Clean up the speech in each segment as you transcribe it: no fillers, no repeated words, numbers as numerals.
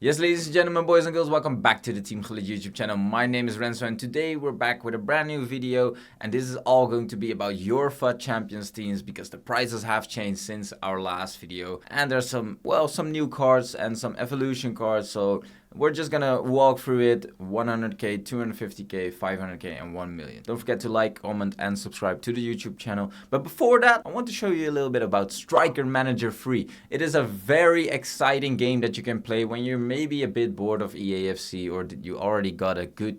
Yes, ladies and gentlemen, boys and girls, welcome back to the Team Gullit YouTube channel. My name is Renzo and today we're back with a brand new video, and this is all going to be about your FUT Champions teams because the prices have changed since our last video and there's some new cards and some evolution cards, so we're just gonna walk through it. 100k, 250k, 500k and 1 million. Don't forget to like, comment and subscribe to the YouTube channel. But before that, I want to show you a little bit about Striker Manager 3. It is a very exciting game that you can play when you're maybe a bit bored of EAFC or you already got a good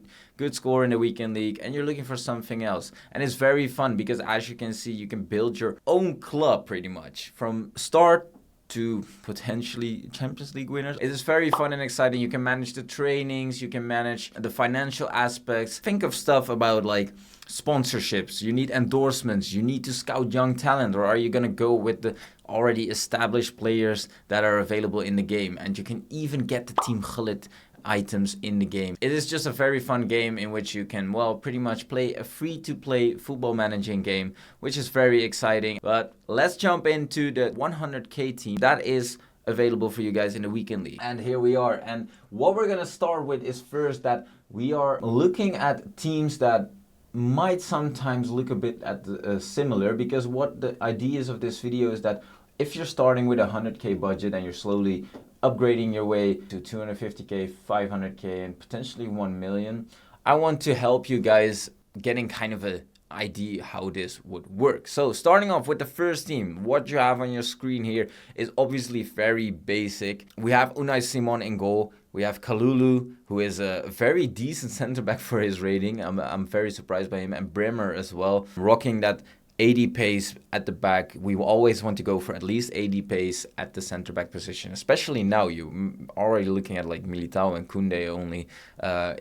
score in the weekend league and you're looking for something else. And it's very fun because, as you can see, you can build your own club pretty much from start to potentially Champions League winners. It is very fun and exciting. You can manage the trainings, you can manage the financial aspects. Think of stuff about like sponsorships, you need endorsements, you need to scout young talent, or are you gonna go with the already established players that are available in the game? And you can even get the Team Gullit items in the game. It is just a very fun game in which you can, well, pretty much play a free-to-play football managing game, which is very exciting. But let's jump into the 100k team that is available for you guys in the weekend league. And here we are. And what we're gonna start with is first that we are looking at teams that might sometimes look a bit at similar, because what the idea is of this video is that if you're starting with a 100k budget and you're slowly upgrading your way to 250k, 500k and potentially 1 million, I want to help you guys getting kind of an idea how this would work. So starting off with the first team, what you have on your screen here is obviously very basic. We have Unai Simon in goal. We have Kalulu, who is a very decent center back for his rating. I'm very surprised by him. And Bremer as well, rocking that 80 pace at the back. We always want to go for at least 80 pace at the center back position, especially now. You already looking at like Militao and Koundé only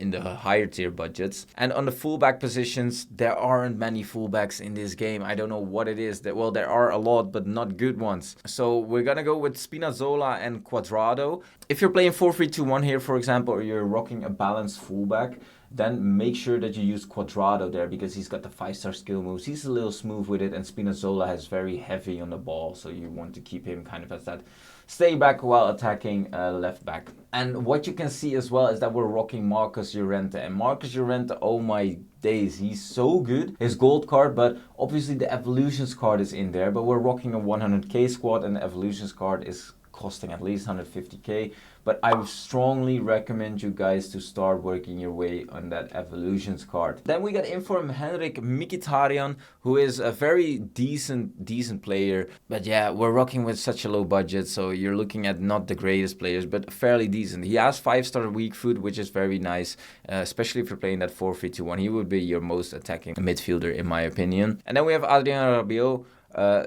in the higher tier budgets. And on the fullback positions, there aren't many fullbacks in this game. I don't know what it is. Well, there are a lot, but not good ones. So we're gonna go with Spinazzola and Cuadrado. If you're playing 4-3-2-1 here, for example, or you're rocking a balanced fullback, then make sure that you use Cuadrado there because he's got the 5-star skill moves. He's a little smooth with it, and Spinazzola has very heavy on the ball, so you want to keep him kind of as that stay back while attacking left back. And what you can see as well is that we're rocking Marcus Llorente, and Marcus Llorente, oh my days, he's so good. His gold card, but obviously the evolutions card is in there, but we're rocking a 100k squad and the evolutions card is costing at least 150k, but I would strongly recommend you guys to start working your way on that evolutions card. Then we got Inform Henrik Mkhitaryan, who is a very decent player, but yeah, we're rocking with such a low budget, so you're looking at not the greatest players, but fairly decent. He has 5-star weak foot, which is very nice, especially if you're playing that 4-3-2-1. He would be your most attacking midfielder in my opinion. And then we have Adrien Rabiot.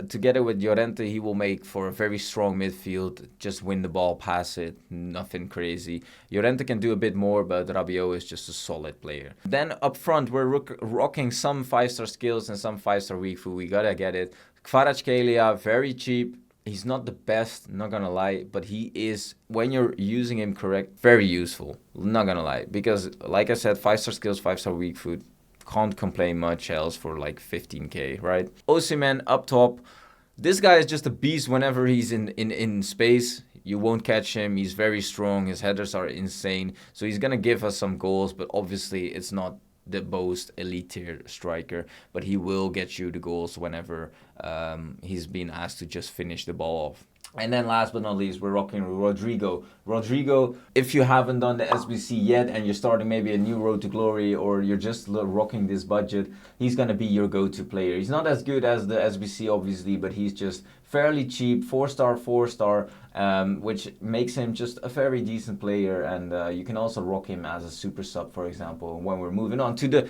Together with Llorente, he will make for a very strong midfield. Just win the ball, pass it, nothing crazy. Llorente can do a bit more, but Rabiot is just a solid player. Then up front, we're rocking some 5-star skills and some 5-star weak foot. We gotta get it. Kvaratskhelia, very cheap. He's not the best, not gonna lie, but he is, when you're using him correct, very useful. Not gonna lie, because like I said, 5-star skills, 5-star weak foot. Can't complain much else for like 15k, right? Osimhen up top. This guy is just a beast whenever he's in space. You won't catch him. He's very strong. His headers are insane. So he's going to give us some goals, but obviously it's not the most elite tier striker, but he will get you the goals whenever he's been asked to just finish the ball off. And then last but not least, we're rocking Rodrigo. Rodrigo, if you haven't done the SBC yet and you're starting maybe a new road to glory, or you're just rocking this budget, he's going to be your go-to player. He's not as good as the SBC, obviously, but he's just fairly cheap, 4-star, which makes him just a very decent player. And you can also rock him as a super sub, for example, when we're moving on to the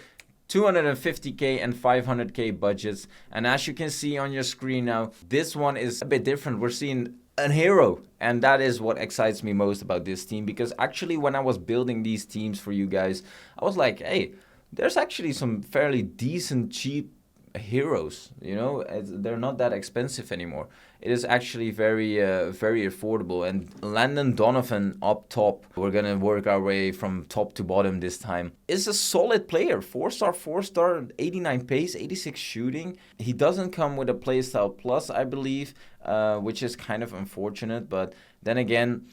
250k and 500k budgets. And as you can see on your screen now, this one is a bit different. We're seeing a hero, and that is what excites me most about this team, because actually when I was building these teams for you guys, I was like, hey, there's actually some fairly decent cheap heroes, you know, they're not that expensive anymore. It is actually very affordable. And Landon Donovan up top, we're gonna work our way from top to bottom this time, is a solid player. 4-star, 89 pace, 86 shooting. He doesn't come with a playstyle plus, I believe, which is kind of unfortunate, but then again,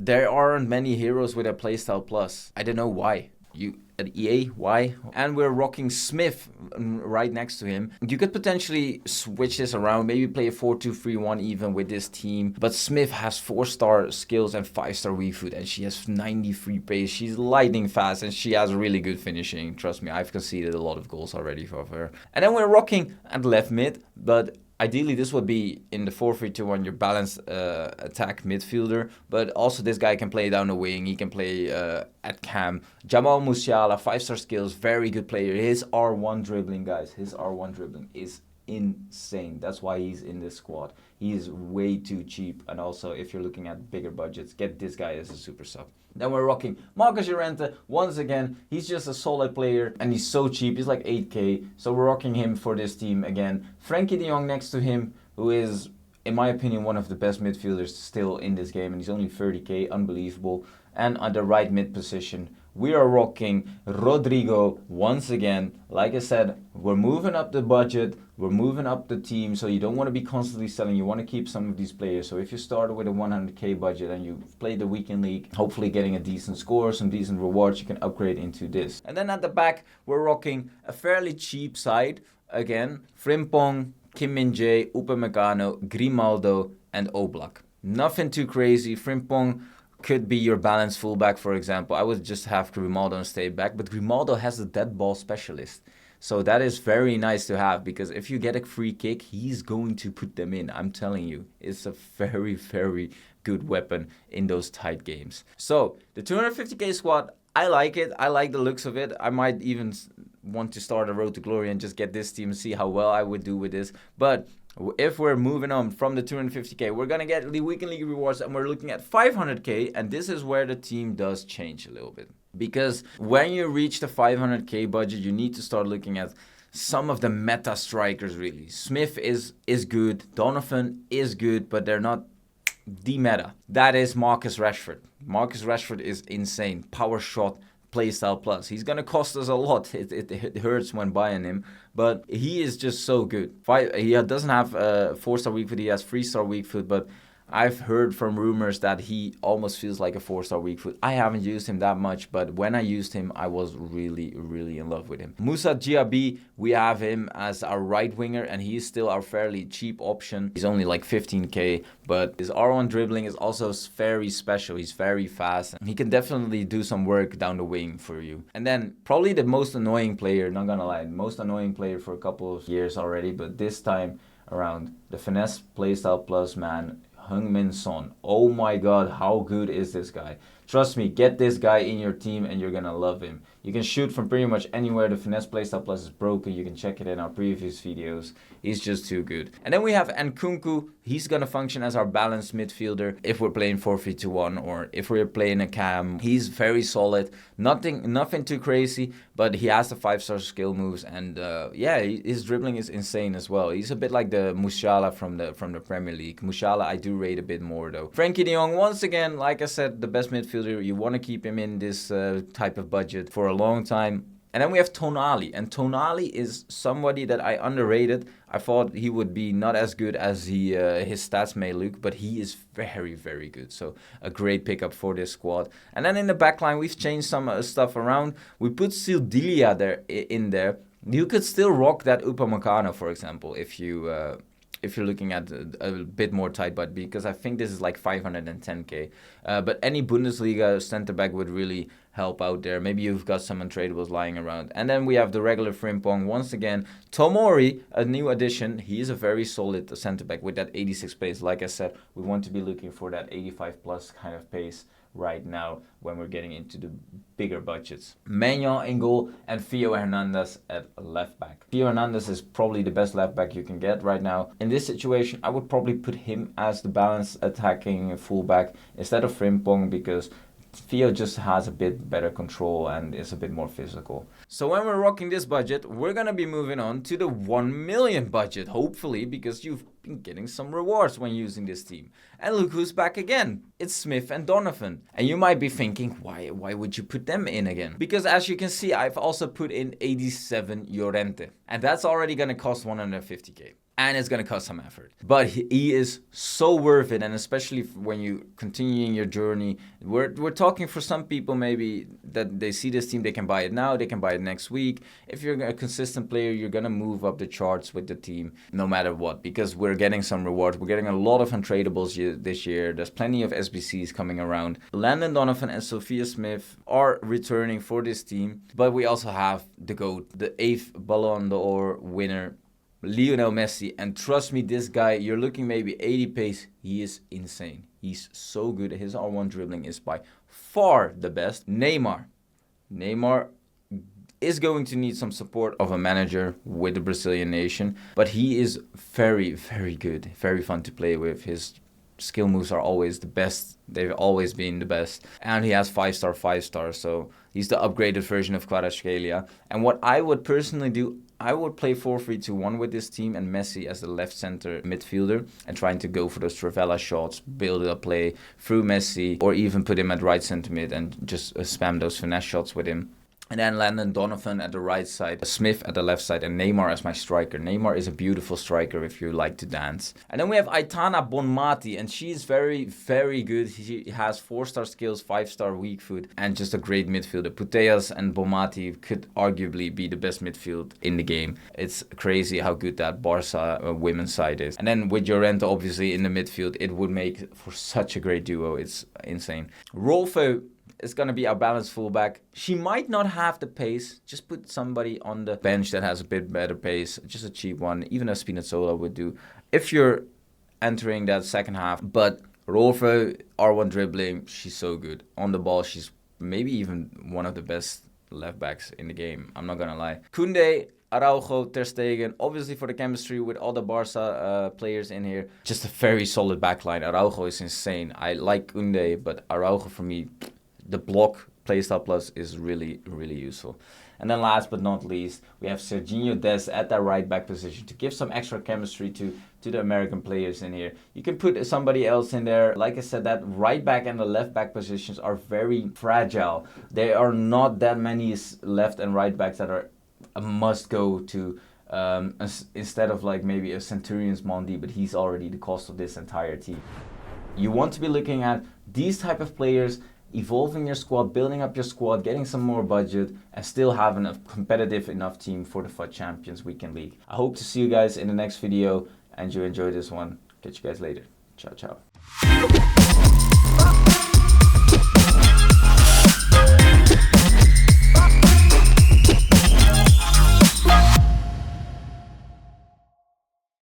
There aren't many heroes with a playstyle plus. I don't know why. You at EA, why? And we're rocking Smith right next to him. You could potentially switch this around, maybe play a 4-2-3-1 even with this team. But Smith has 4-star skills and 5-star weak foot, and she has 93 pace. She's lightning fast, and she has really good finishing. Trust me, I've conceded a lot of goals already for her. And then we're rocking at left mid, but ideally, this would be in the 4-3-2-1, your balanced attack midfielder. But also, this guy can play down the wing. He can play at cam. Jamal Musiala, 5-star skills, very good player. His R1 dribbling, guys. His R1 dribbling is insane. That's why he's in this squad. He is way too cheap. And also, if you're looking at bigger budgets, get this guy as a super sub. Then we're rocking Marcus Llorente. Once again, he's just a solid player and he's so cheap. He's like 8k. So we're rocking him for this team again. Frankie de Jong next to him, who is, in my opinion, one of the best midfielders still in this game. And he's only 30k. Unbelievable. And at the right mid position, we are rocking Rodrigo once again. Like I said, we're moving up the budget. We're moving up the team, so you don't want to be constantly selling. You want to keep some of these players. So if you started with a 100k budget and you played the weekend league, hopefully getting a decent score, some decent rewards, you can upgrade into this. And then at the back, we're rocking a fairly cheap side. Again, Frimpong, Kim Min-jae, Upamecano, Grimaldo, and Oblak. Nothing too crazy. Frimpong could be your balanced fullback, for example. I would just have Grimaldo and stay back, but Grimaldo has a dead ball specialist. So that is very nice to have, because if you get a free kick, he's going to put them in. I'm telling you, it's a very, very good weapon in those tight games. So the 250k squad, I like it. I like the looks of it. I might even want to start a road to glory and just get this team and see how well I would do with this. But if we're moving on from the 250k, we're going to get the weekend league rewards, and we're looking at 500k. And this is where the team does change a little bit. Because when you reach the 500k budget, you need to start looking at some of the meta strikers, really. Smith is good. Donovan is good, but they're not the meta. That is Marcus Rashford. Marcus Rashford is insane. Power shot, playstyle plus. He's going to cost us a lot. It hurts when buying him. But he is just so good. He doesn't have 4-star weak foot. He has 3-star weak foot, but I've heard from rumors that he almost feels like a 4-star weak foot. I haven't used him that much, but when I used him, I was really, really in love with him. Moussa Diaby, we have him as our right winger, and he's still our fairly cheap option. He's only like 15k, but his R1 dribbling is also very special. He's very fast, and he can definitely do some work down the wing for you. And then probably the most annoying player, not gonna lie, most annoying player for a couple of years already, but this time around, the finesse playstyle plus man, Heung-min Son. Oh my god, how good is this guy? Trust me, get this guy in your team and you're gonna love him. You can shoot from pretty much anywhere. The finesse playstyle plus is broken. You can check it in our previous videos. He's just too good. And then we have Nkunku. He's gonna function as our balanced midfielder if we're playing 4-3-2-1 or if we're playing a cam. He's very solid. Nothing too crazy, but he has the 5-star skill moves, and yeah, his dribbling is insane as well. He's a bit like the Musiala from the Premier League. Musiala I do rate a bit more though. Frankie de Jong, once again, like I said, the best midfielder. You want to keep him in this type of budget for a long time. And then we have Tonali, and Tonali is somebody that I underrated. I thought he would be not as good as his stats may look, but he is very, very good. So a great pickup for this squad. And then in the backline, we've changed some stuff around. We put Sildilia in there. You could still rock that Upamecano, for example, if you're looking at a bit more tight budget, because I think this is like 510k. But any Bundesliga center back would really help out there. Maybe you've got some untradables lying around. And then we have the regular Frimpong. Once again, Tomori, a new addition. He is a very solid center back with that 86 pace. Like I said, we want to be looking for that 85 plus kind of pace right now when we're getting into the bigger budgets. Maignan in goal and Theo Hernandez at left back. Theo Hernandez is probably the best left back you can get right now. In this situation, I would probably put him as the balanced attacking fullback instead of Frimpong, because Theo just has a bit better control and is a bit more physical. So when we're rocking this budget, we're going to be moving on to the 1 million budget, hopefully, because you've been getting some rewards when using this team. And look who's back again. It's Smith and Donovan. And you might be thinking, why would you put them in again? Because as you can see, I've also put in 87 Llorente. And that's already going to cost 150k. and it's going to cost some effort. But he is so worth it, and especially when you continuing your journey. We're talking for some people maybe that they see this team, they can buy it now, they can buy it next week. If you're a consistent player, you're going to move up the charts with the team no matter what, because we're getting some rewards. We're getting a lot of untradables this year. There's plenty of SBCs coming around. Landon Donovan and Sophia Smith are returning for this team, but we also have the GOAT, the 8th Ballon d'Or winner, Lionel Messi. And trust me, this guy, you're looking maybe 80 pace, he is insane. He's so good. His R1 dribbling is by far the best. Neymar is going to need some support of a manager with the Brazilian nation, but he is very, very good, very fun to play with. His skill moves are always the best. They've always been the best. And he has 5-star, so he's the upgraded version of Kvaratskhelia. And what I would personally do, I would play 4-3-2-1 with this team and Messi as the left center midfielder and trying to go for those Trivela shots, build a play through Messi, or even put him at right center mid and just spam those finesse shots with him. And then Landon Donovan at the right side, Smith at the left side, and Neymar as my striker. Neymar is a beautiful striker if you like to dance. And then we have Aitana Bonmati, and she's very, very good. She has 4-star skills, 5-star weak foot, and just a great midfielder. Putellas and Bonmati could arguably be the best midfield in the game. It's crazy how good that Barca women's side is. And then with Llorente, obviously, in the midfield, it would make for such a great duo. It's insane. Rolfo is going to be our balanced fullback. She might not have the pace. Just put somebody on the bench that has a bit better pace. Just a cheap one. Even a Spinazzola would do if you're entering that second half. But Rolfo, R1 dribbling, she's so good. On the ball, she's maybe even one of the best left backs in the game. I'm not going to lie. Koundé, Araujo, Ter Stegen, obviously for the chemistry with all the Barca players in here. Just a very solid backline. Araujo is insane. I like Koundé, but Araujo for me, the block playstyle plus is really, really useful. And then last but not least, we have Serginho Dest at that right back position to give some extra chemistry to the American players in here. You can put somebody else in there. Like I said, that right back and the left back positions are very fragile. There are not that many left and right backs that are a must go to instead of like maybe a Centurion's Mondi, but he's already the cost of this entire team. You want to be looking at these type of players, evolving your squad, building up your squad, getting some more budget, and still having a competitive enough team for the FUT Champions Weekend League. I hope to see you guys in the next video, and you enjoy this one. Catch you guys later. Ciao, ciao.